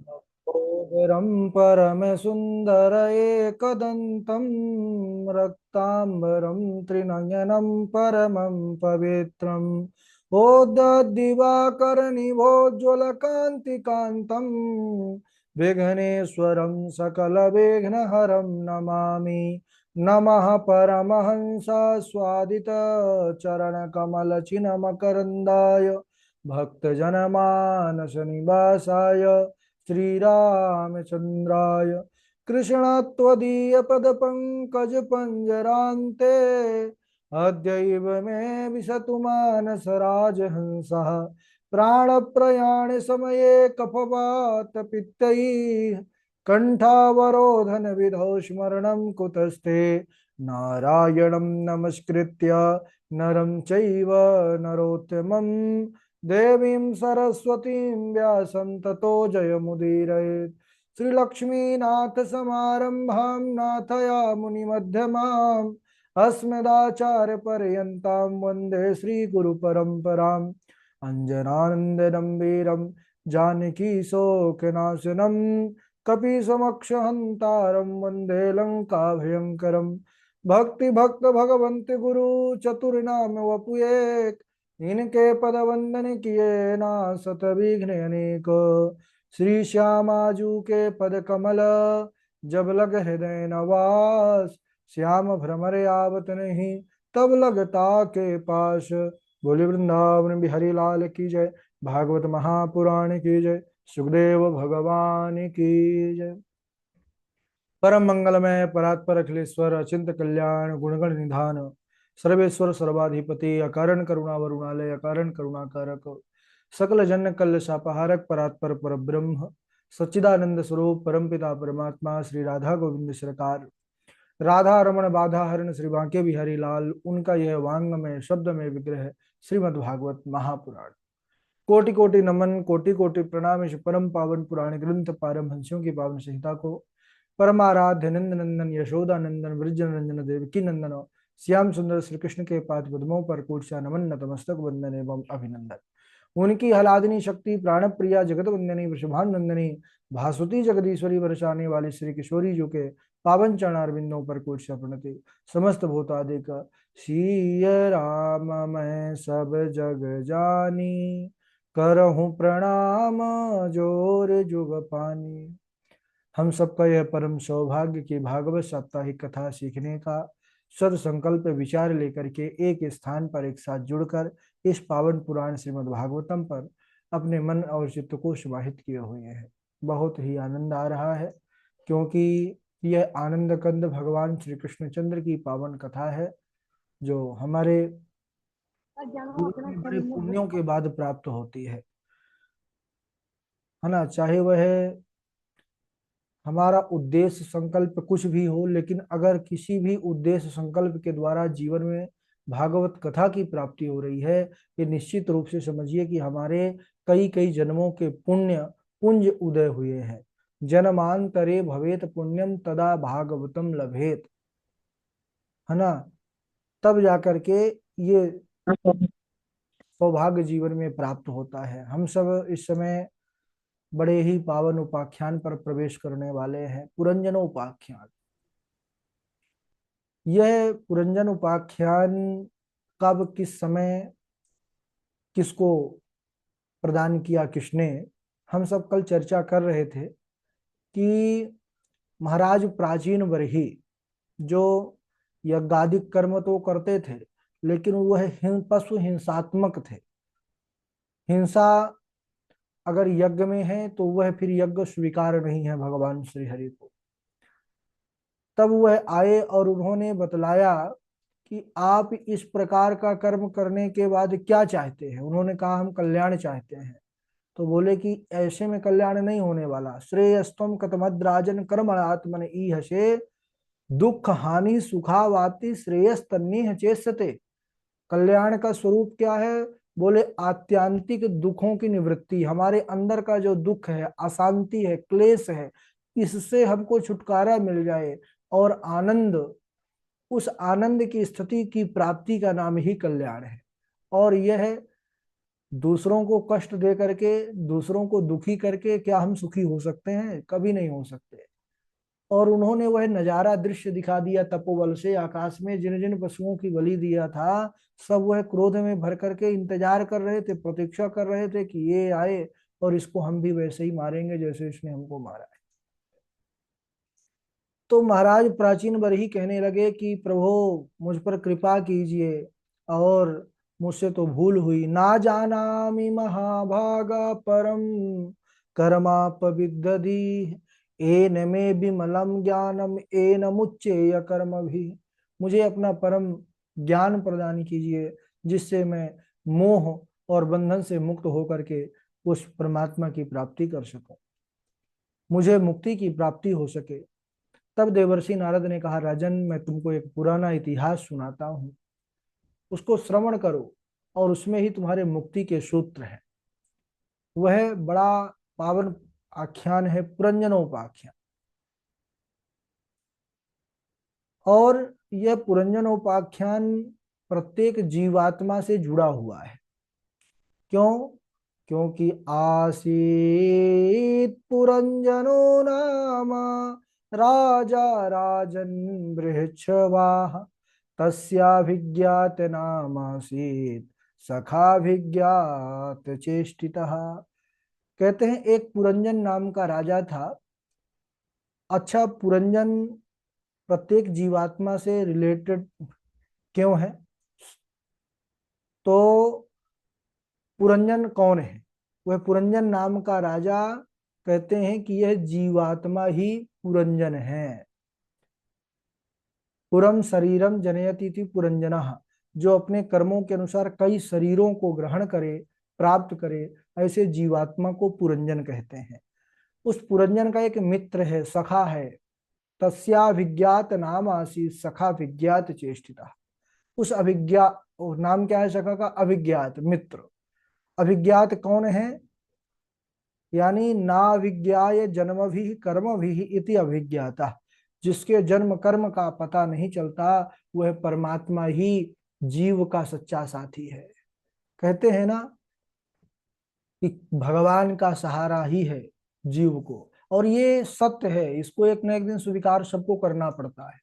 लंबोदरं परमसुन्दर एकदन्तं रक्ताम्बरं त्रिनयनं परमं पवित्रम् ओद्दिवाकरनिभोज्ज्वलकान्तिकान्तं विघ्नेश्वरं सकलविघ्नहरं नमामि। नमः परमहंस स्वादित चरणकमलचिन्मकरन्दाय भक्तजनमानस निवासाय श्रीरामचन्द्राय कृष्णत्वदीयपदपङ्कजपञ्जरान्ते अद्यैव मे विशतु मानसराजहंसः प्राणप्रयाण समये कफवातपित्तैः कण्ठावरोधन विधौ स्मरणं कुतस्ते नारायणं नमस्कृत्य नरं चैव नरोत्तमं देवीं सरस्वतीं व्यासं ततो जयमुदीरयेत्। श्रीलक्ष्मीनाथ समारंभां नाथयामुनिमध्यमाम् अस्मदाचार्यपर्यन्तां वन्दे श्रीगुरुपरम्पराम्। अञ्जनानन्दनं वीरं जानकीशोकनाशनं कपीशमक्षहन्तारं वन्दे लङ्काभयङ्करम्। भक्ति भक्त भगवन्त गुरु चतुर्नाम वपुएक इनके पद वंदन किए ना सत विघ्न अनेक। श्री श्यामाजू के पद कमल जब लग हृदय नवास श्याम भ्रमर आवत नहीं तब लगता के पास। बोले वृंदावन बिहारी लाल की जय। भागवत महापुराण की जय। सुखदेव भगवान की जय। परम मंगलमय परात्पर अखिलेश्वर अचिंत कल्याण गुणगण निधान सर्वेश्वर सर्वाधिपति अकारण करुणा वरुणालय अकारण करुणा कारक सकल जन कल्य शापहारक परात्पर पर ब्रह्म सच्चिदानंद स्वरूप परमपिता परमात्मा श्री राधा गोविंद सरकार राधा रमण बाधा हरण श्री बांके बिहारी लाल उनका यह वांग में शब्द में विग्रह श्रीमद् भागवत महापुराण। कोटि कोटि नमन कोटि कोटि प्रणाम इस परम पावन पुराण ग्रंथ पारमहंसियों की पावन संहिता को परमाराध्य नंद नंदन यशोदा नंदन ब्रज नंदन देवकी नंदन श्याम सुंदर श्री कृष्ण के पाद पद्मों पर कोटसा नमन नतमस्तक वंदन एवं अभिनंदन। उनकी हलादिनी शक्ति प्राण प्रिया जगत वंदनी वृषभानंदनी भासुती जगदीश्वरी वर्षाने वाली श्री किशोरी जी के पावन चरणारविंदों पर कोटसा प्रणति। समस्त भूतादिक सीय राम मैं सब जग जानी करहूं प्रणाम जोर जुग पानी। हम सबका यह परम सौभाग्य कि भागवत साप्ताहिक कथा सीखने का सद संकल्प विचार लेकर के एक स्थान पर एक साथ जुड़कर इस पावन पुराण श्रीमद् भागवतम पर अपने मन और चित्त को समाहित किए हुए हैं। बहुत ही आनंद आ रहा है क्योंकि यह आनंद कंद भगवान श्री कृष्णचंद्र की पावन कथा है जो हमारे जीवन में बड़े पुण्यों के बाद प्राप्त होती है ना। चाहे वह हमारा उद्देश्य संकल्प कुछ भी हो, लेकिन अगर किसी भी उद्देश्य संकल्प के द्वारा जीवन में भागवत कथा की प्राप्ति हो रही है, ये निश्चित रूप से समझिए कि हमारे कई कई जन्मों के पुण्य पुंज उदय हुए हैं। जन्मांतरे भवेत पुण्यम तदा भागवतम लभेत, है ना। तब जाकर के ये सौभाग्य जीवन में प्राप्त होता है। हम सब इस समय बड़े ही पावन उपाख्यान पर प्रवेश करने वाले हैं, पुरंजन उपाख्यान। यह पुरंजन उपाख्यान कब किस समय किसको प्रदान किया किसने, हम सब कल चर्चा कर रहे थे कि महाराज प्राचीन बरही जो यज्ञादिक कर्म तो करते थे, लेकिन वह पशु हिंसात्मक थे। हिंसा अगर यज्ञ में है तो वह फिर यज्ञ स्वीकार नहीं है भगवान श्री हरि को। तब वह आए और उन्होंने बतलाया कि आप इस प्रकार का कर्म करने के बाद क्या चाहते हैं। उन्होंने कहा हम कल्याण चाहते हैं। तो बोले कि ऐसे में कल्याण नहीं होने वाला। श्रेयस्तम कतमद्राजन कर्म आत्मन ईहसे दुख हानि सुखावाप्ति श्रेयस तन्नीह चेष्यते। कल्याण का स्वरूप क्या है? बोले आत्यांतिक दुखों की निवृत्ति। हमारे अंदर का जो दुख है, अशांति है, क्लेश है, इससे हमको छुटकारा मिल जाए और आनंद, उस आनंद की स्थिति की प्राप्ति का नाम ही कल्याण है। और यह दूसरों को कष्ट दे करके, दूसरों को दुखी करके क्या हम सुखी हो सकते हैं? कभी नहीं हो सकते। और उन्होंने वह नजारा दृश्य दिखा दिया तपोबल से, आकाश में जिन जिन पशुओं की बलि दिया था, सब वह क्रोध में भर करके इंतजार कर रहे थे, प्रतीक्षा कर रहे थे कि ये आए और इसको हम भी वैसे ही मारेंगे जैसे इसने हमको मारा है। तो महाराज प्राचीन बरही कहने लगे कि प्रभु मुझ पर कृपा कीजिए, और मुझसे तो भूल हुई, ना जानामि महाभागा परम कर्माप विदधि, एन मे विमलम ज्ञानम एन मुच्चेय कर्म भी। मुझे अपना परम ज्ञान प्रदान कीजिए, जिससे मैं मोह और बंधन से मुक्त होकर के उस परमात्मा की प्राप्ति कर सकूं, मुझे मुक्ति की प्राप्ति हो सके। तब देवर्षि नारद ने कहा, राजन मैं तुमको एक पुराना इतिहास सुनाता हूँ, उसको श्रवण करो, और उसमें ही तुम्हारे मुक्ति के सूत्र हैं। वह बड़ा पावन आख्यान है, पुरंजनोपाख्यान। और यह पुरंजनोपाख्यान प्रत्येक जीवात्मा से जुड़ा हुआ है। क्यों? क्योंकि आसीत पुरंजनो नाम राजा राजन बृहच्छवाह, तस्याभिज्ञात नामासीत सखाभिज्ञात चेष्टितः। कहते हैं एक पुरंजन नाम का राजा था। अच्छा, पुरंजन प्रत्येक जीवात्मा से रिलेटेड क्यों है? तो पुरंजन कौन है? वह पुरंजन नाम का राजा, कहते हैं कि यह जीवात्मा ही पुरंजन है। पुरम शरीरम जनयति इति पुरंजनः, जो अपने कर्मों के अनुसार कई शरीरों को ग्रहण करे, प्राप्त करे, ऐसे जीवात्मा को पुरंजन कहते हैं। उस पुरंजन का एक मित्र है, सखा है। तस्याभिज्ञात नाम आसी सखा विज्ञात चेष्टिता। उस अभिज्ञा, नाम क्या है सखा का? अभिज्ञात मित्र। अभिज्ञात कौन है? यानी नाविज्ञाय जन्म भी कर्म भी इति अभिज्ञाता, जिसके जन्म कर्म का पता नहीं चलता, वह परमात्मा ही जीव का सच्चा साथी है। कहते हैं ना कि भगवान का सहारा ही है जीव को, और ये सत्य है। इसको एक न एक दिन स्वीकार सबको करना पड़ता है।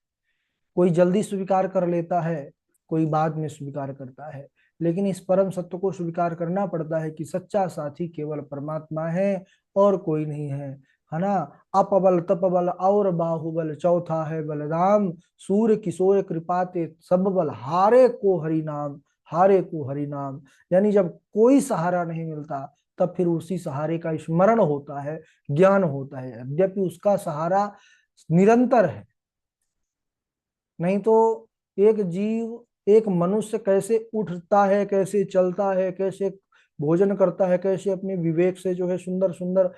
कोई जल्दी स्वीकार कर लेता है, कोई बाद में स्वीकार करता है, लेकिन इस परम सत्य को स्वीकार करना पड़ता है कि सच्चा साथी केवल परमात्मा है और कोई नहीं है ना। अपबल तपबल और बाहुबल, चौथा है बलराम, सूर्य किशोर कृपाते सब बल, हारे को हरि नाम, हारे को हरि नाम। यानी जब कोई सहारा नहीं मिलता, तब फिर उसी सहारे का स्मरण होता है, ज्ञान होता है, यद्यपि उसका सहारा निरंतर है। नहीं तो एक जीव, एक मनुष्य कैसे उठता है, कैसे चलता है, कैसे भोजन करता है, कैसे अपने विवेक से जो है सुंदर सुंदर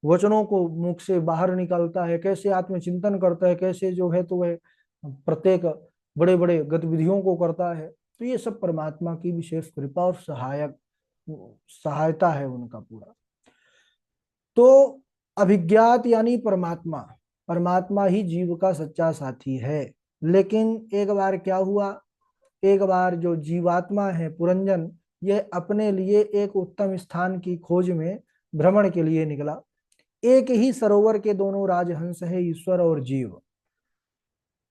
वचनों को मुख से बाहर निकालता है, कैसे आत्मचिंतन करता है, कैसे जो है तो वह प्रत्येक बड़े बड़े गतिविधियों को करता है, तो ये सब परमात्मा की विशेष कृपा और सहायता है उनका पूरा। तो अभिज्ञात यानी परमात्मा, परमात्मा ही जीव का सच्चा साथी है। लेकिन एक बार क्या हुआ, एक बार जो जीवात्मा है पुरंजन, यह अपने लिए एक उत्तम स्थान की खोज में भ्रमण के लिए निकला। एक ही सरोवर के दोनों राजहंस है, ईश्वर और जीव।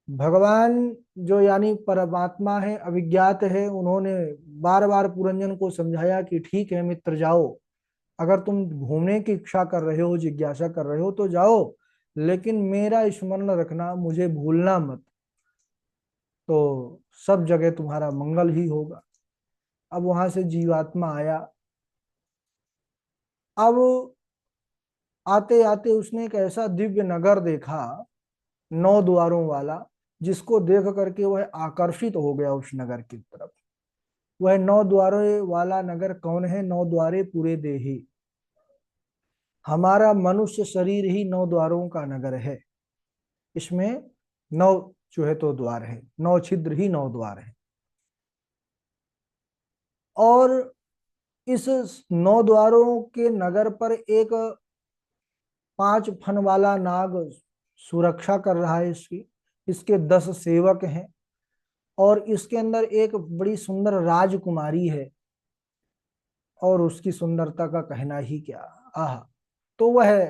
भगवान जो यानी परमात्मा है, अभिज्ञात है, उन्होंने बार बार पुरंजन को समझाया कि ठीक है मित्र, जाओ, अगर तुम घूमने की इच्छा कर रहे हो, जिज्ञासा कर रहे हो तो जाओ, लेकिन मेरा स्मरण रखना, मुझे भूलना मत, तो सब जगह तुम्हारा मंगल ही होगा। अब वहां से जीवात्मा आया। अब आते आते उसने एक ऐसा दिव्य नगर देखा, 9 द्वारों वाला, जिसको देख करके वह आकर्षित हो गया उस नगर की तरफ। वह 9 द्वारों वाला नगर कौन है? 9 द्वारे पूरे देही। हमारा मनुष्य शरीर ही 9 द्वारों का नगर है। इसमें 9 जो है तो द्वार है, 9 छिद्र ही 9 द्वार है। और इस 9 द्वारों के नगर पर एक 5 फन वाला नाग सुरक्षा कर रहा है इसकी। इसके 10 सेवक हैं, और इसके अंदर एक बड़ी सुंदर राजकुमारी है। और उसकी सुंदरता का कहना ही क्या। आह। तो वह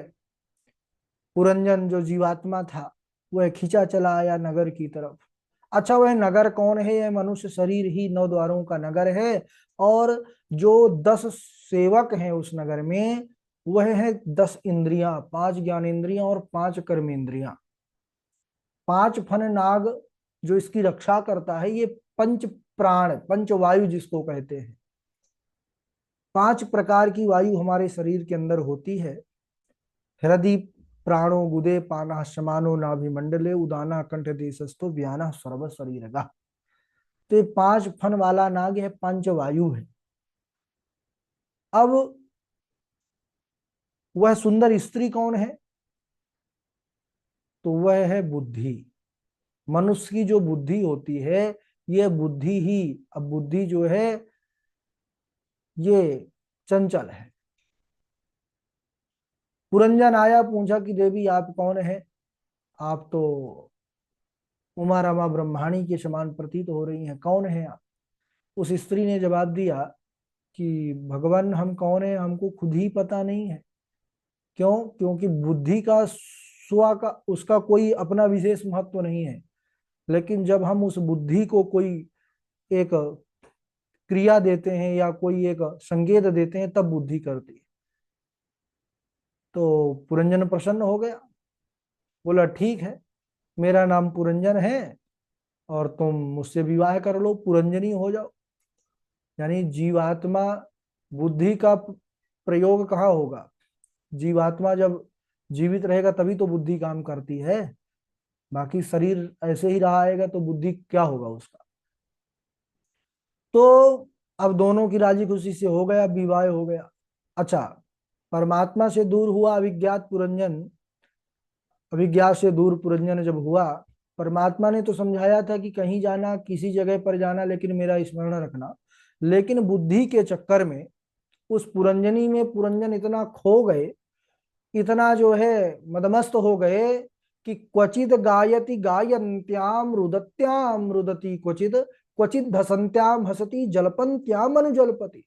पुरंजन जो जीवात्मा था वह खींचा चला आया नगर की तरफ। अच्छा, वह नगर कौन है? यह मनुष्य शरीर ही 9 द्वारों का नगर है। और जो 10 सेवक हैं उस नगर में, वह है 10 इंद्रियां, 5 ज्ञानेंद्रियां और 5 कर्मेंद्रियां। 5 फन नाग जो इसकी रक्षा करता है, ये 5 प्राण, 5 वायु जिसको कहते हैं। 5 प्रकार की वायु हमारे शरीर के अंदर होती है। हृदय प्राणो गुदे पाना समानो नाभिमंडले उदाना कंठ देशस्थो व्याना सर्व शरीरगा। तो ये 5 फन वाला नाग है, 5 वायु है। अब वह सुंदर स्त्री कौन है? तो वह है बुद्धि। मनुष्य की जो बुद्धि होती है, ये बुद्धि ही, अब बुद्धि जो है ये चंचल है। पुरंजन आया, पूछा कि देवी आप कौन है? आप तो उमा रमा ब्रह्माणी के समान प्रतीत हो रही हैं, कौन है आप? उस स्त्री ने जवाब दिया कि भगवान हम कौन है हमको खुद ही पता नहीं है। क्यों? क्योंकि बुद्धि का स्व का उसका कोई अपना विशेष महत्व नहीं है। लेकिन जब हम उस बुद्धि को कोई एक क्रिया देते हैं या कोई एक संकेत देते हैं, तब बुद्धि करती है। तो पुरंजन प्रसन्न हो गया, बोला ठीक है, मेरा नाम पुरंजन है और तुम मुझसे विवाह कर लो, पुरंजनी हो जाओ। यानी जीवात्मा, बुद्धि का प्रयोग कहाँ होगा? जीवात्मा जब जीवित रहेगा तभी तो बुद्धि काम करती है। बाकी शरीर ऐसे ही रहा आएगा तो बुद्धि क्या होगा उसका? तो अब दोनों की राजी खुशी से हो गया, विवाह हो गया। अच्छा, परमात्मा से दूर हुआ अविज्ञात पुरंजन। अविज्ञात से दूर पुरंजन जब हुआ, परमात्मा ने तो समझाया था कि कहीं जाना, किसी जगह पर जाना, लेकिन मेरा स्मरण रखना। लेकिन बुद्धि के चक्कर में उस पुरंजनी में पुरंजन इतना खो गए, इतना जो है मदमस्त हो गए कि क्वचित गायति गायन्त्याम रुदत्याम रुदति क्वचित, क्वचित धसन्त्याम हसति जलपन्त्याम अनुजलपति।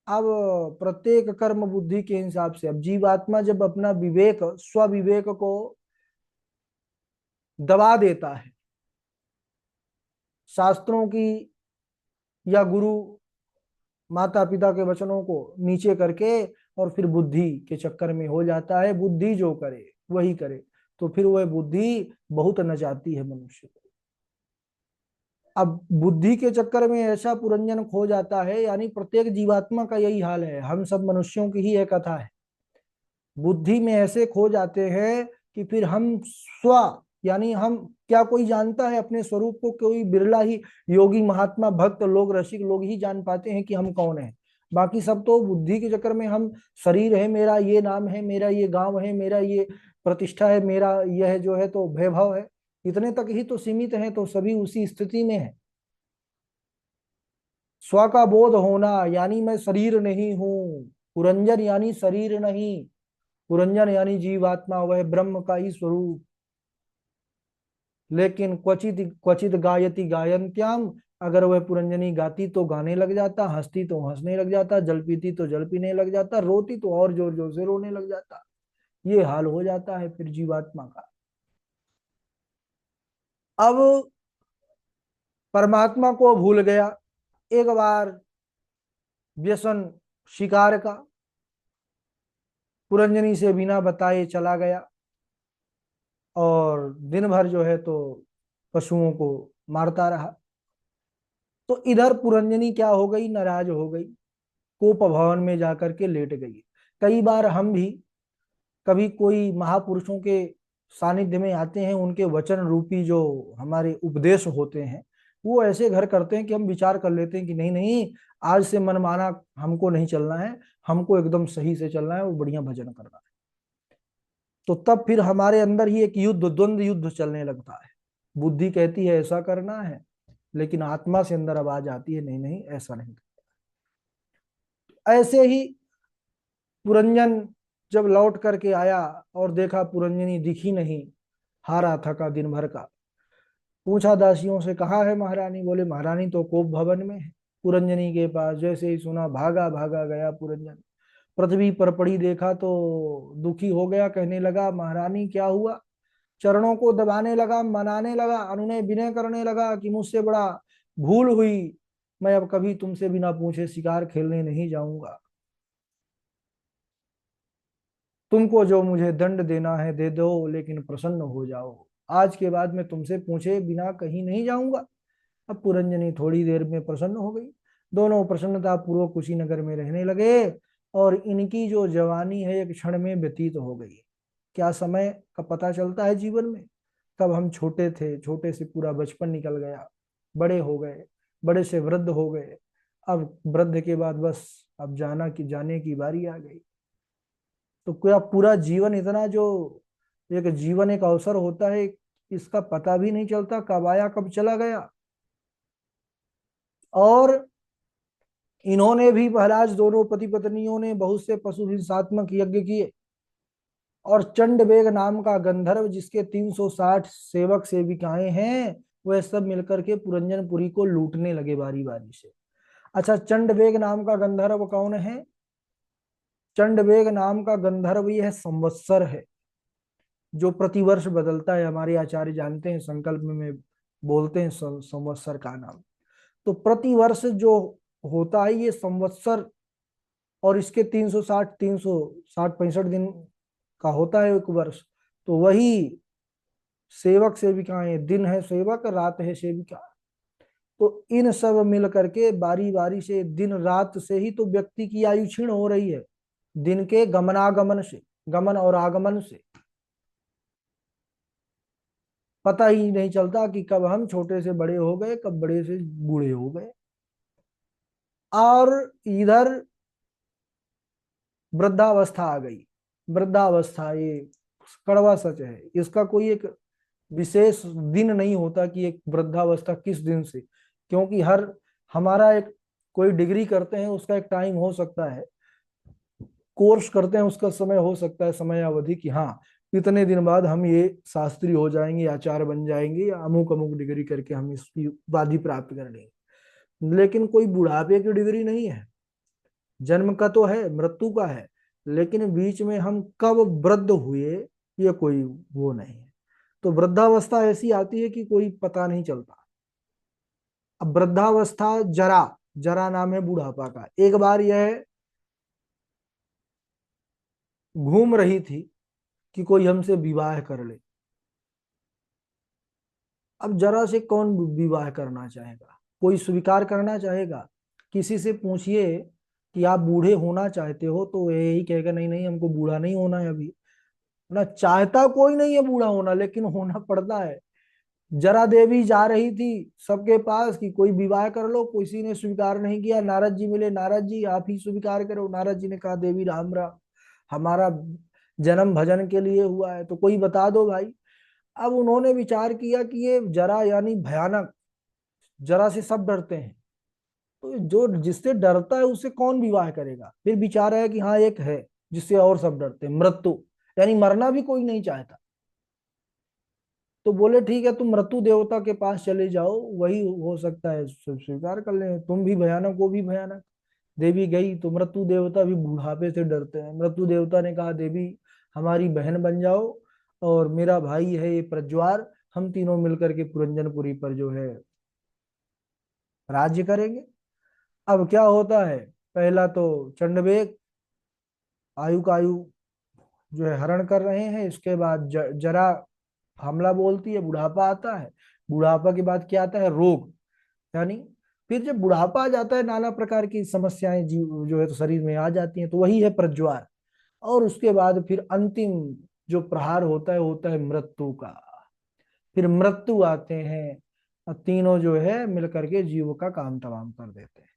अब प्रत्येक कर्म बुद्धि के हिसाब से, अब जीवात्मा जब अपना विवेक, स्व विवेक को दबा देता है, शास्त्रों की या गुरु माता पिता के वचनों को नीचे करके, और फिर बुद्धि के चक्कर में हो जाता है, बुद्धि जो करे वही करे, तो फिर वह बुद्धि बहुत नचाती है मनुष्य को। अब बुद्धि के चक्कर में ऐसा पुरंजन खो जाता है, यानी प्रत्येक जीवात्मा का यही हाल है, हम सब मनुष्यों की ही एक कथा है। बुद्धि में ऐसे खो जाते हैं कि फिर हम स्व, यानी हम क्या, कोई जानता है अपने स्वरूप को? कोई बिरला ही योगी महात्मा भक्त लोग, रसिक लोग ही जान पाते हैं कि हम कौन हैं। बाकी सब तो बुद्धि के चक्कर में हम, शरीर है मेरा, ये नाम है मेरा, ये गांव है मेरा, ये प्रतिष्ठा है मेरा, यह जो है तो वैभव है, इतने तक ही तो सीमित है, तो सभी उसी स्थिति में है। स्व का बोध होना, यानी मैं शरीर नहीं हूं। पुरंजन यानी शरीर नहीं, पुरंजन यानी जीवात्मा, वह ब्रह्म का ही स्वरूप। लेकिन क्वचित क्वचित गायति गायन्त्याम, अगर वह पुरंजनी गाती तो गाने लग जाता, हंसती तो हंसने लग जाता, जल पीती तो जल पीने लग जाता, रोती तो और जोर जोर से रोने लग जाता। ये हाल हो जाता है फिर जीवात्मा का। अब परमात्मा को भूल गया, एक बार व्यसन शिकार का, पुरंजनी से बिना बताए चला गया और दिन भर जो है तो पशुओं को मारता रहा। तो इधर पुरंजनी क्या हो गई? नाराज हो गई, कोप भवन में जाकर के लेट गई। कई बार हम भी कभी कोई महापुरुषों के सानिध्य में आते हैं, उनके वचन रूपी जो हमारे उपदेश होते हैं, वो ऐसे घर करते हैं कि हम विचार कर लेते हैं कि नहीं नहीं, आज से मनमाना हमको नहीं चलना है, हमको एकदम सही से चलना है और बढ़िया भजन करना है। तो तब फिर हमारे अंदर ही एक युद्ध, द्वंद्व युद्ध चलने लगता है। बुद्धि कहती है ऐसा करना है, लेकिन आत्मा से अंदर आवाज आती है नहीं नहीं ऐसा नहीं। ऐसे ही पुरंजन जब लौट करके आया और देखा पुरंजनी दिखी नहीं, हारा थका दिन भर का, पूछा दासियों से, कहाँ है महारानी? बोले महारानी तो कोप भवन में है। पुरंजनी के पास। जैसे ही सुना, भागा भागा गया पुरंजन। पृथ्वी पर पड़ी देखा तो दुखी हो गया, कहने लगा महारानी क्या हुआ। चरणों को दबाने लगा, मनाने लगा, अनुनय विनय करने लगा कि मुझसे बड़ा भूल हुई, मैं अब कभी तुमसे बिना पूछे शिकार खेलने नहीं जाऊंगा। तुमको जो मुझे दंड देना है दे दो, लेकिन प्रसन्न हो जाओ। आज के बाद मैं तुमसे पूछे बिना कहीं नहीं जाऊंगा। अब पुरंजनी थोड़ी देर में प्रसन्न हो गई। दोनों प्रसन्नता पूर्वक कुशीनगर में रहने लगे, और इनकी जो जवानी है एक क्षण में व्यतीत हो गई। क्या समय का पता चलता है जीवन में। कब हम छोटे थे, छोटे से पूरा बचपन निकल गया, बड़े हो गए, बड़े से वृद्ध हो गए। अब वृद्ध के बाद बस अब जाने की बारी आ गई। तो क्या पूरा जीवन इतना जो एक जीवन एक अवसर होता है, इसका पता भी नहीं चलता कब आया कब चला गया। और इन्होंने भी, महाराज दोनों पति पत्नियों ने बहुत से पशु हिंसात्मक यज्ञ किए, और चंडवेग नाम का गंधर्व जिसके 360 सेवक सेविकाएं हैं, वह सब मिलकर के पुरंजनपुरी को लूटने लगे बारी बारी से। अच्छा, चंडवेग नाम का गंधर्व कौन है। चंडवेग नाम का गंधर्व यह संवत्सर है, जो प्रतिवर्ष बदलता है। हमारे आचार्य जानते हैं, संकल्प में बोलते हैं संवत्सर का नाम। तो प्रतिवर्ष जो होता है ये संवत्सर, और इसके 360 65 दिन का होता है एक वर्ष। तो वही सेवक सेविकाएं, दिन है सेवक, रात है सेविका। तो इन सब मिल करके बारी बारी से, दिन रात से ही तो व्यक्ति की आयु क्षीण हो रही है, दिन के गमनागमन से, गमन और आगमन से। पता ही नहीं चलता कि कब हम छोटे से बड़े हो गए, कब बड़े से बूढ़े हो गए। और इधर वृद्धावस्था आ गई। वृद्धावस्था ये कड़वा सच है, इसका कोई एक विशेष दिन नहीं होता कि एक वृद्धावस्था किस दिन से। क्योंकि हर हमारा एक कोई डिग्री करते हैं उसका एक टाइम हो सकता है, कोर्स करते हैं उसका समय हो सकता है, समय अवधि की, हाँ इतने दिन बाद हम ये शास्त्री हो जाएंगे, आचार्य बन जाएंगे, या अमुक अमुक डिग्री करके हम इसकी उपाधि प्राप्त कर लेंगे। लेकिन कोई बुढ़ापे की डिग्री नहीं है। जन्म का तो है, मृत्यु का है, लेकिन बीच में हम कब वृद्ध हुए ये कोई वो नहीं है। तो वृद्धावस्था ऐसी आती है कि कोई पता नहीं चलता। अब वृद्धावस्था, जरा, जरा नाम है बुढ़ापा का। एक बार यह घूम रही थी कि कोई हमसे विवाह कर ले। अब जरा से कौन विवाह करना चाहेगा, कोई स्वीकार करना चाहेगा। किसी से पूछिए कि आप बूढ़े होना चाहते हो, तो यही कहेगा नहीं नहीं हमको बूढ़ा नहीं होना है अभी। ना चाहता कोई नहीं है बूढ़ा होना, लेकिन होना पड़ता है। जरा देवी जा रही थी सबके पास कि कोई विवाह कर लो, किसी ने स्वीकार नहीं किया। नारद जी मिले, नारद जी आप ही स्वीकार करो। नारद जी ने कहा देवी राम राम, हमारा जन्म भजन के लिए हुआ है, तो कोई बता दो भाई। अब उन्होंने विचार किया कि ये जरा यानी भयानक, जरा से सब डरते हैं, तो जो जिससे डरता है उससे कौन विवाह करेगा। फिर विचार है कि हाँ एक है जिससे और सब डरते हैं, मृत्यु, यानी मरना भी कोई नहीं चाहता। तो बोले ठीक है तुम मृत्यु देवता के पास चले जाओ, वही हो सकता है स्वीकार कर ले, तुम भी भयानक वो भी भयानक। देवी गई तो मृत्यु देवता भी बुढ़ापे से डरते हैं। मृत्यु देवता ने कहा देवी हमारी बहन बन जाओ, और मेरा भाई है ये प्रज्वार, हम तीनों मिलकर के पुरंजनपुरी पर जो है राज्य करेंगे। अब क्या होता है, पहला तो चंडवेग आयु का आयु जो है हरण कर रहे हैं। इसके बाद जरा हमला बोलती है, बुढ़ापा आता है। बुढ़ापा के बाद क्या आता है, रोग, यानी फिर जब बुढ़ापा आ जाता है नाना प्रकार की समस्याएं जीव जो है तो शरीर में आ जाती हैं, तो वही है प्रज्वार। और उसके बाद फिर अंतिम जो प्रहार होता है मृत्यु का। फिर मृत्यु आते हैं, और तीनों जो है मिलकर के जीव का काम तमाम कर देते हैं।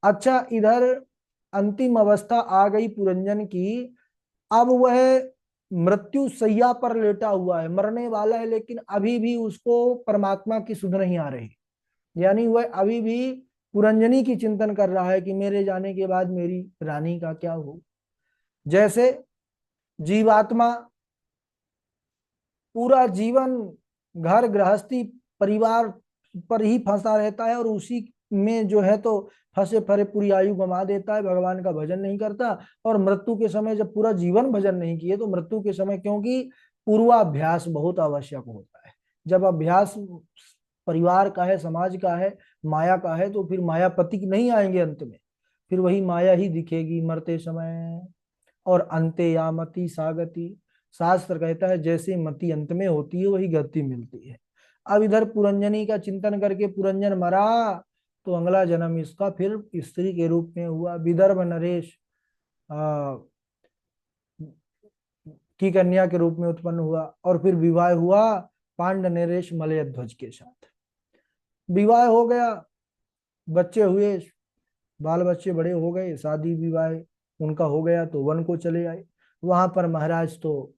अच्छा, इधर अंतिम अवस्था आ गई पुरंजन की। अब वह मृत्यु सैया पर लेटा हुआ है, मरने वाला है, लेकिन अभी भी उसको परमात्मा की सुध नहीं आ रही। यानी वह अभी भी पुरंजनी की चिंतन कर रहा है कि मेरे जाने के बाद मेरी रानी का क्या हो। जैसे जीवात्मा पूरा जीवन घर गृहस्थी परिवार पर ही फंसा रहता है, और उसी में जो है तो फंसे फरे पूरी आयु गंवा देता है, भगवान का भजन नहीं करता। और मृत्यु के समय जब पूरा जीवन भजन नहीं किए तो मृत्यु के समय, क्योंकि पूर्वाभ्यास बहुत आवश्यक होता है। जब अभ्यास परिवार का है, समाज का है, माया का है, तो फिर मायापति नहीं आएंगे अंत में, फिर वही माया ही दिखेगी मरते समय। और अंते या मति सागति, शास्त्र कहता है जैसे मति अंत में होती है वही गति मिलती है। अब इधर पुरंजनी का चिंतन करके पुरंजन मरा, तो अगला जन्म इसका फिर स्त्री के रूप में हुआ, विदर्भ नरेश आ, की कन्या के रूप में उत्पन्न हुआ। और फिर विवाह हुआ पांड नरेश मलयध्वज के साथ। विवाह हो गया, बच्चे हुए, बाल बच्चे बड़े हो गए, शादी विवाह उनका हो गया तो वन को चले आए। वहां पर महाराज तो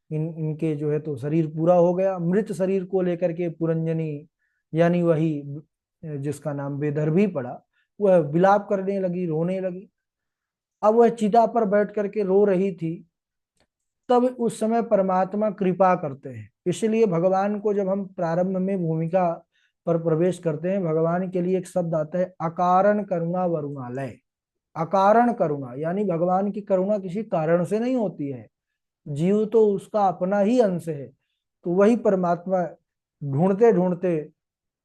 इनके जो है तो शरीर पूरा हो गया, मृत शरीर को लेकर के पुरंजनी, यानी वही जिसका नाम वेदर्भी पड़ा, वह विलाप करने लगी, रोने लगी। अब वह चिता पर बैठ करके रो रही थी, तब उस समय परमात्मा कृपा करते हैं। इसलिए भगवान को जब हम प्रारंभ में भूमिका पर प्रवेश करते हैं, भगवान के लिए एक शब्द आता है अकारण करुणा वरुणालय। अकारण करुणा यानी भगवान की करुणा किसी कारण से नहीं होती है, जीव तो उसका अपना ही अंश है। तो वही परमात्मा ढूंढते ढूंढते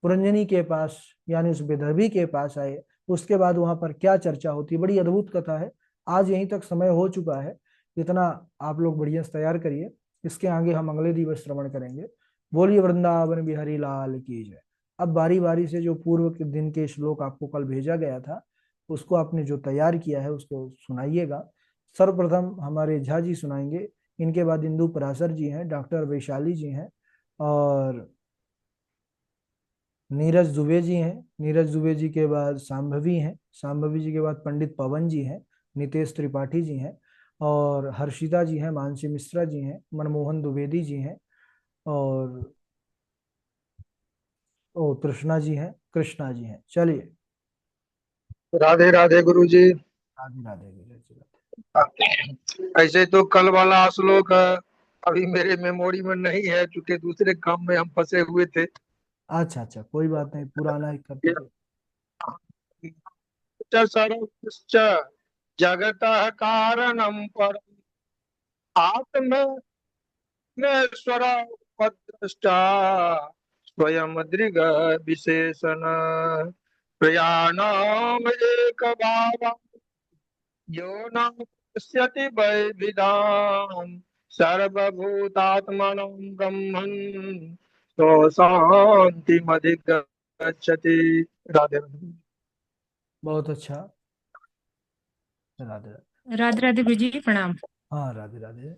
पुरंजनी के पास, यानी उस विदर्भी के पास आए। उसके बाद वहां पर क्या चर्चा होती है, बड़ी अद्भुत कथा है। आज यहीं तक समय हो चुका है, इतना आप लोग बढ़िया से तैयार करिए, इसके आगे हम अगले दिवस श्रवण करेंगे। बोलिए वृंदावन बिहारी लाल की जय। अब बारी बारी से जो पूर्व के दिन के श्लोक आपको कल भेजा गया था, उसको आपने जो तैयार किया है उसको सुनाइएगा। सर्वप्रथम हमारे झा जी सुनाएंगे, इनके बाद इंदु पराशर जी हैं, डॉक्टर वैशाली जी हैं, और नीरज दुबे जी हैं। नीरज दुबे जी के बाद शांभवी हैं। शांभवी जी के बाद पंडित पवन जी हैं। नितेश त्रिपाठी जी हैं। और हर्षिता जी हैं, मानसी मिश्रा जी हैं, मनमोहन द्विवेदी जी हैं, और ओ कृष्णा जी हैं, कृष्णा जी हैं। चलिए। राधे राधे गुरु जी। राधे राधे गुरु जी। ऐसे तो कल वाला श्लोक अभी मेरे मेमोरी में नहीं है, क्योंकि दूसरे काम में हम फंसे हुए थे। अच्छा अच्छा, कोई बात नहीं, पुराना ही करते कोई। सर्वश्च जगत कारणम पर आत्म स्वर उपद्रष्टा स्वयं दृग विशेषण प्रयाणाम एक भाव यो न पश्यति वैविदाम सर्वभूतात्मनं ब्रह्मन् सो शान्तिमधिगच्छति। राधे राधे। बहुत अच्छा। राधे राधे। राधे राधे गुरुजी प्रणाम। हाँ राधे राधे।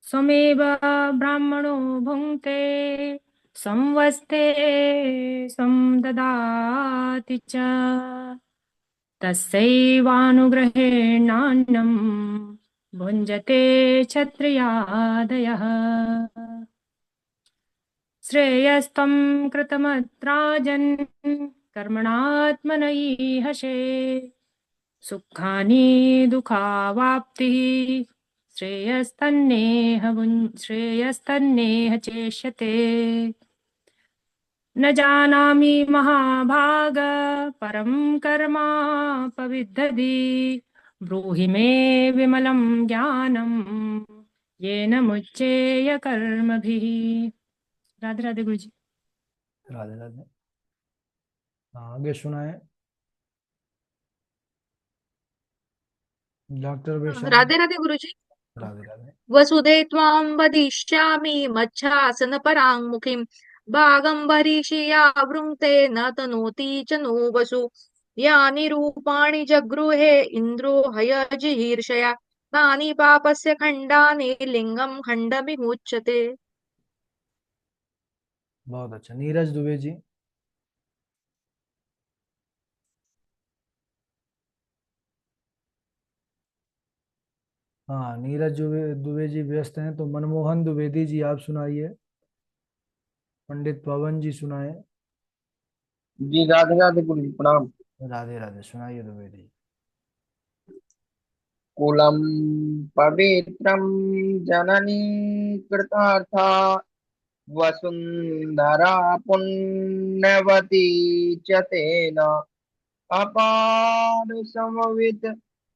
स्वमेव ब्राह्मणो भुङ्क्ते संवस्ते समददाति च तस्यैवानुग्रहेणान्नं भुञ्जते क्षत्रियादयः। श्रेयस्त्वं कृतमद्राजन् कर्मणात्मनैहषे सुखानि दुःखावाप्तिः श्रेयस्तन्नेह चेष्यते। न जानामि महाभाग परं कर्मापविद्धि ब्रूहि मे विमलं ज्ञानं येन मुच्येय कर्मभिः। राधे राधे गुरुजी। राधे राधे। हाँ, आगे सुनाए डॉक्टर वैशाली। राधे राधे गुरुजी। राधे राधे। वसुदे त्वां वदिष्यामि मच्छासनपराङ्मुखीं भागं वृङ्क्ते न तनोति च नो वसु यानि रूपाणि जगृहे इन्द्रो हयजिहीर्षया तानि पापस्य खण्डानि लिङ्गं खण्डमिमुच्यते। बहुत अच्छा। नीरज दुबे जी। हाँ, नीरज दुबे जी व्यस्त हैं, तो मनमोहन द्विवेदी जी आप सुनाइए। पंडित पवन जी सुनाए। जी राधे राधे गुरु जी प्रणाम। राधे राधे, सुनाइए द्विवेदी। कुलम पवित्रम जननी कृतार्था वसुंधरा पुण्यवती च तेन अपार समवित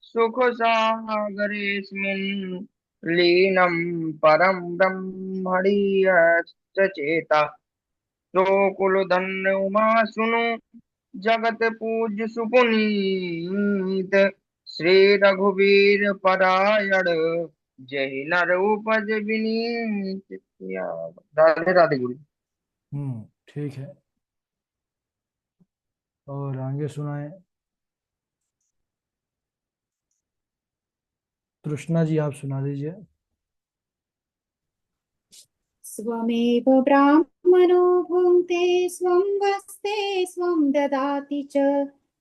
सुख सागरेऽस्मिन् लीनं परं ब्रह्मणि यश्च तो कुल धन्य उमा सुनु जगत पूज्य सुपुनीत श्री रघुवीर परायण जय नर उपज विनीत। राधे राधे गुरु। ठीक है। और आगे सुनाए। तृष्णा जी आप सुना दीजिए। स्वमेव ब्राह्मणो भुङ्क्ते स्वं वस्ते स्वं ददाति च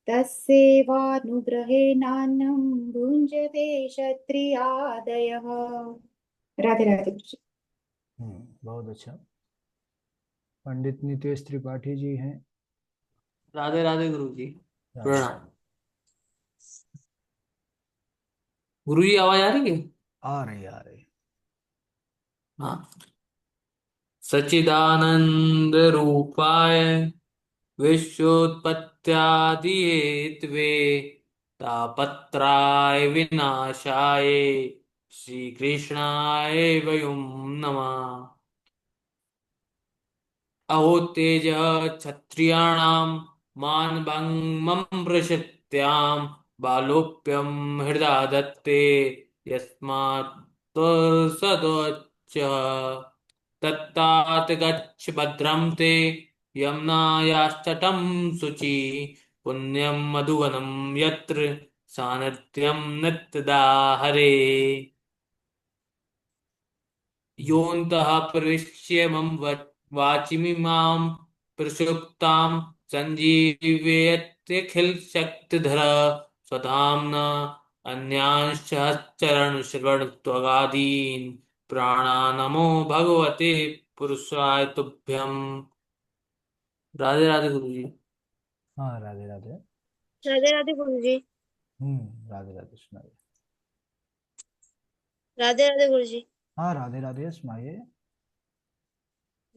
तस्यैवानुग्रहेणान्नं भुञ्जते क्षत्रियादयः। राधे राधे गुरुजी। बहुत अच्छा। पंडित नितेश त्रिपाठी जी हैं। राधे राधे गुरु जी, प्रणाम। गुरु जी आवाज आ रही है? आ रही आ रही। हाँ। सच्चिदानंद रूपाय विश्वोत्पत्त्यादि हेतवे तापत्राय विनाशाय श्री कृष्णाय वयं नमः। अहो तेज क्षत्रियाणां मानभङ्गं प्रशस्त्यां बालोप्यं हृदा दत्ते यस्मात् त्वसदोच्चः तत्तात् गच्छ भद्रं ते यमुनायास्तटं शुचि पुण्यं मधुवनं यत्र सान्निध्यं नित्यदा हरे। योऽन्तः प्रविश्य मम वाचिमिमां प्रसुप्तां सञ्जीवयत्यखिलशक्तिधर स्वधाम्ना अन्यांश्च चरणश्रवणत्वगादीन् प्राणानमो भगवते पुरुषाय तुभ्यम्। राधे राधे गुरु जी। हाँ राधे राधे। राधे राधे गुरुजी। राधे राधे सुनाइए। राधे राधे गुरुजी। हाँ राधे राधे सुनाइए।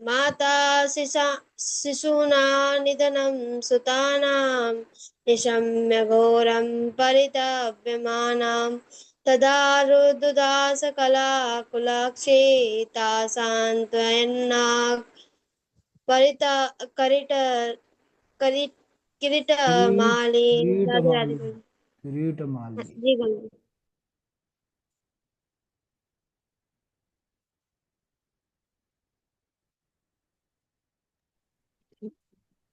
माता शिशूनां निधनं सुतानां निशम्य घोरं परितव्यमानां तदा रुदुदास कलाकुलक्षे तासान्त्वयन्नाक् परिता करिट करि किरीटमाली। राधे राधे किरीटमाली। गुरुजी। किरीटमाली। जी गुरुजी।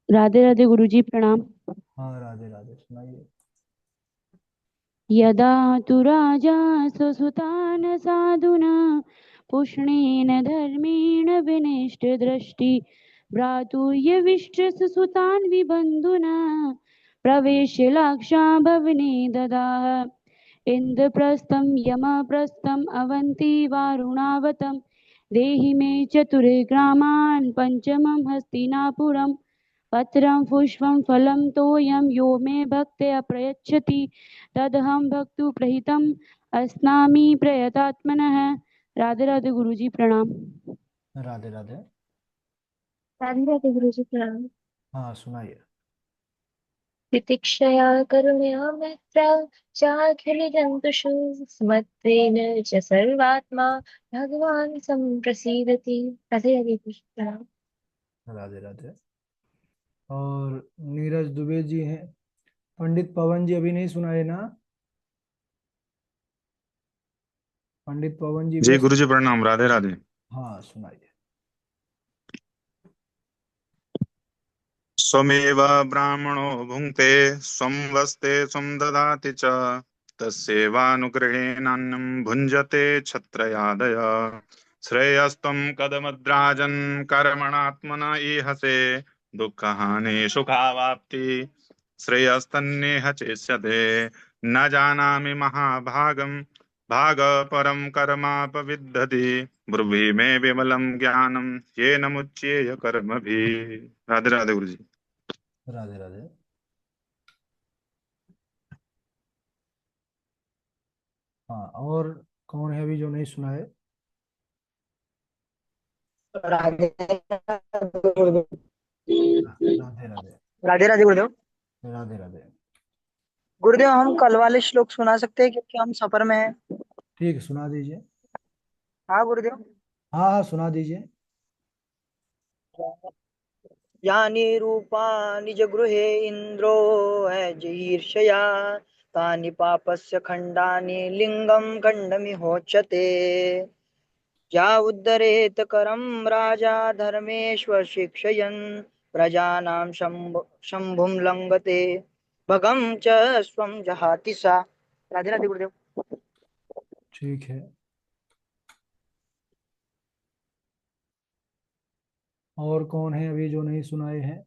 राधे राधे गुरुजी प्रणाम। हाँ राधे राधे सुनाइए। यदा तु राजा स्वसुतान् साधुना पुष्णेन धर्मेण विनिष्टदृष्टि भ्रातुर्यविष्ट सुसुतान् विबन्धुना प्रवेश्य लाक्षा भवने ददाह इन्द्रप्रस्थं यमप्रस्थम् अवन्ति वारुणावतं देहि मे चतुर्ग्रामान् पञ्चमं हस्तिनापुरम् पत्रं पुष्पं फलं तोयं यो मे भक्त्या प्रयच्छति तदहं भक्तु प्रहितम् अस्नामि प्रयतात्मनः। राधे राधे गुरुजी प्रणाम। राधे राधे। राधे राधे गुरुजी प्रणाम। हाँ सुनाइए। तितिक्षया करुणया मैत्र चाखिलजन्तुषु स्मत्तेन च सर्वात्मा भगवान् सम्प्रसीदति। राधे राधे गुरुजी प्रणाम। राधे राधे। और नीरज दुबे जी हैं। पंडित पवन जी अभी नहीं सुनाए ना? पंडित पवन जी जी व्यस्त। गुरु जी प्रणाम। राधे राधे। हाँ सुनाइए। स्वमेव ब्राह्मणो भुङ्क्ते स्वं वस्ते स्वं ददाति च तस्यैवानुग्रहेणान्नं भुञ्जते क्षत्रयादय श्रेयस्त्वं कदमद्राजन् कर्मणात्मन ईहसे दुःखहानि सुखावाप्ति श्रेयस्तन्नेह चेष्यते न जानामि महाभागं भाग परम कर्मापविद्धति ब्रुवी मे विमलं ज्ञानम येन मुच्येय कर्मभिः। राधे राधे गुरु जी। राधे राधे। हाँ और कौन है अभी जो नहीं सुनाए? राधे राधे गुरुदेव। राधे राधे। राधे राधे गुरुदेव। राधे राधे। गुरुदेव हम कल वाले श्लोक सुना सकते हैं क्योंकि हम सफर में हैं। ठीक है, सुना दीजिए। हाँ गुरुदेव। हाँ हाँ, सुना दीजिए। यानि रूपाणि जगृहे इन्द्रो अजैर्षया तानि पापस्य खण्डानि लिङ्गं खण्डमिहोच्यते। या उद्धरेत करं राजा धर्मेश्वर शिक्षयन् प्रजानां शम्भुं लङ्घते भगं च स्वं जहाति सा। राधे राधे गुरुदेव। ठीक है। और कौन है अभी जो नहीं सुनाए हैं?